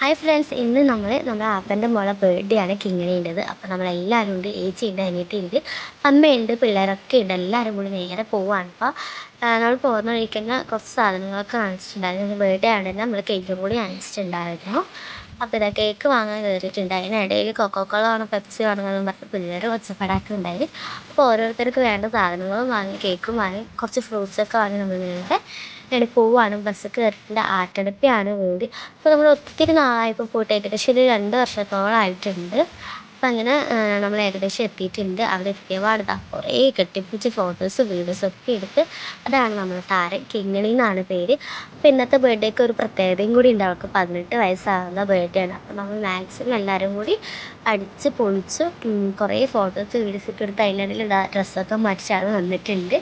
Hi friends, ഇന്ന് നമ്മുടെ ആപ്പൻ്റെ മോളെ ബർത്ത്ഡേ ആണ് കിങ്ങിണിൻ്റെത്. അപ്പോൾ നമ്മളെല്ലാവരും ഉണ്ട്, ഏച്ചിയുണ്ട്, അനിയത്തിയുണ്ട്, അമ്മയുണ്ട്, പിള്ളേരൊക്കെ ഉണ്ട്. എല്ലാവരും കൂടി നേരെ പോവുകയാണ്. അപ്പോൾ നമ്മൾ പോകുന്ന വഴിക്ക് തന്നെ കുറച്ച് സാധനങ്ങളൊക്കെ വാങ്ങിച്ചിട്ടുണ്ടായിരുന്നു. ബർത്ത്ഡേ ആണെങ്കിൽ നമ്മൾ കേക്കും കൂടി വാങ്ങിച്ചിട്ടുണ്ടായിരുന്നു. അപ്പോൾ ഇതാ കേക്ക് വാങ്ങാൻ കയറിയിട്ടുണ്ട്. അതിനിടയിൽ കൊക്കോക്കോള വേണം, പെപ്സി വേണമെന്നും പറഞ്ഞ് പിള്ളേർ ഒച്ചപ്പാടാക്കുണ്ടായി. അപ്പോൾ ഓരോരുത്തർക്ക് വേണ്ട സാധനങ്ങളും വാങ്ങി, കേക്കും വാങ്ങി, കുറച്ച് ഫ്രൂട്ട്സൊക്കെ വാങ്ങി നമ്മൾ നേരെ പോവുകയാണ്. ബസ് കയറിയിട്ടുണ്ട്. ആറ്റടപ്പിയാണ് വീട്. അപ്പോൾ നമ്മൾ ഒത്തിരി നാളായപ്പോൾ പോയിട്ട് ഏകദേശം ഒരു 2 വർഷത്തോളമായിട്ടുണ്ട്. അപ്പം അങ്ങനെ നമ്മൾ ഏകദേശം എത്തിയിട്ടുണ്ട്. അവിടെ എത്തിയപാട് കുറേ കെട്ടിപ്പിടിച്ച് ഫോട്ടോസ് വീഡിയോസൊക്കെ എടുത്ത്. അതാണ് നമ്മുടെ താരം, കിങ്ങിണി എന്നാണ് പേര്. അപ്പോൾ ഇന്നത്തെ ബർത്ത്ഡേക്ക് ഒരു പ്രത്യേകതയും കൂടി ഉണ്ട്. അവൾക്ക് 18 വയസ്സാകുന്ന ബർത്ത്ഡേ ആണ്. അപ്പോൾ നമ്മൾ മാക്സിമം എല്ലാവരും കൂടി അടിച്ച് പൊളിച്ച് കുറേ ഫോട്ടോസ് വീഡിയോസൊക്കെ എടുത്ത് അതിനിടയിൽ ഡ്രസ്സൊക്കെ മറിച്ചാണ് വന്നിട്ടുണ്ട്.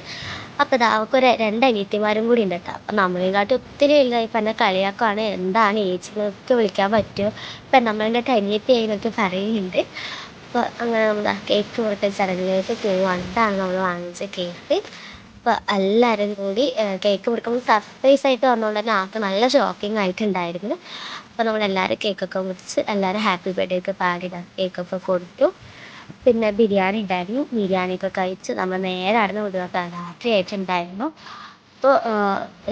അപ്പോൾ അവൾക്കൊരു 2 അനിയത്തിമാരും കൂടി ഉണ്ട് കേട്ടോ. അപ്പം നമ്മളെക്കാട്ടി ഒത്തിരി വലുതായി. ഇപ്പം എന്നെ കളിയാക്കുവാണ്, എന്താണ് ഏച്ചിക്ക് വിളിക്കാൻ പറ്റുമോ, ഇപ്പം നമ്മളുടെ അനിയത്തി എന്നൊക്കെ പറയുന്നുണ്ട്. അപ്പോൾ അങ്ങനെ നമ്മൾ കേക്ക് മുറിച്ച ചടങ്ങിലേക്ക് പോവുകയാണ്. ഇതാണ് നമ്മൾ വാങ്ങിച്ച കേക്ക്. അപ്പോൾ എല്ലാവരും കൂടി കേക്ക് മുറിക്കുമ്പോൾ സർപ്രൈസായിട്ട് വന്നതുകൊണ്ട് തന്നെ ആൾക്ക് നല്ല ഷോക്കിംഗ് ആയിട്ടുണ്ടായിരുന്നു. അപ്പോൾ നമ്മളെല്ലാവരും കേക്കൊക്കെ മുറിച്ച് എല്ലാവരും ഹാപ്പി ബർത്ത്ഡേ ഒക്കെ പാടി കേക്കൊക്കെ കൊടുത്തു. പിന്നെ ബിരിയാണി ഉണ്ടായിരുന്നു. ബിരിയാണിയൊക്കെ കഴിച്ച് നമ്മൾ നേരെ അവിടുന്ന് വിടുക രാത്രിയായിട്ടുണ്ടായിരുന്നു. അപ്പോൾ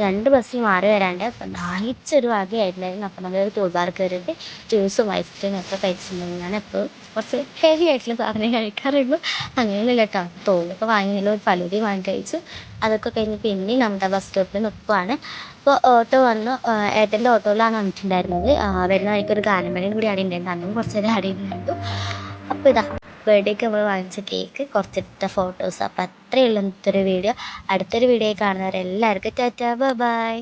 2 ബസ്സിൽ മാറി വരാണ്ട്. അപ്പം ദാഹിച്ചൊരു വകയായിട്ടുണ്ടായിരുന്നു. അപ്പം നമ്മളൊരു ടൂർ കയറിയിട്ട് ജ്യൂസും ഐസ്ക്രീമും ഒക്കെ കഴിച്ചിട്ടുണ്ടെങ്കിൽ ഞാൻ എപ്പോഴും കുറച്ച് ഹെവി ആയിട്ടുള്ള സാധനം കഴിക്കാറുള്ളൂ. അങ്ങനെയൊന്നുമില്ല കേട്ടോ. തോന്നിപ്പോൾ വാങ്ങിയതിൽ ഒരു ഫലൂദയും വാങ്ങി കഴിച്ചു. അതൊക്കെ കഴിഞ്ഞ് പിന്നെയും നമ്മുടെ ബസ് സ്റ്റോപ്പിൽ നിൽക്കുവാണ്. അപ്പോൾ ഓട്ടോ വന്നു. ഏട്ടൻ്റെ ഓട്ടോയിലാണ് വന്നിട്ടുണ്ടായിരുന്നത്. വരുന്ന വഴിക്കൊരു ഗാനമേളയും കൂടി അവിടെ ഉണ്ടായിരുന്നു. അന്നും കുറച്ച് നേരം അവിടെ കണ്ടു. അപ്പോൾ ഇതാ ബർത്ത്ഡേക്ക് നമ്മൾ വാങ്ങിച്ച കേക്ക്, കുറച്ചെടുത്ത ഫോട്ടോസ്. അപ്പോൾ അത്രയേ ഉള്ളൂ ഇന്നത്തെ ഒരു വീഡിയോ. അടുത്തൊരു വീഡിയോ കാണുന്നവരെല്ലാവർക്കും ടാറ്റാ, ബൈ ബൈ.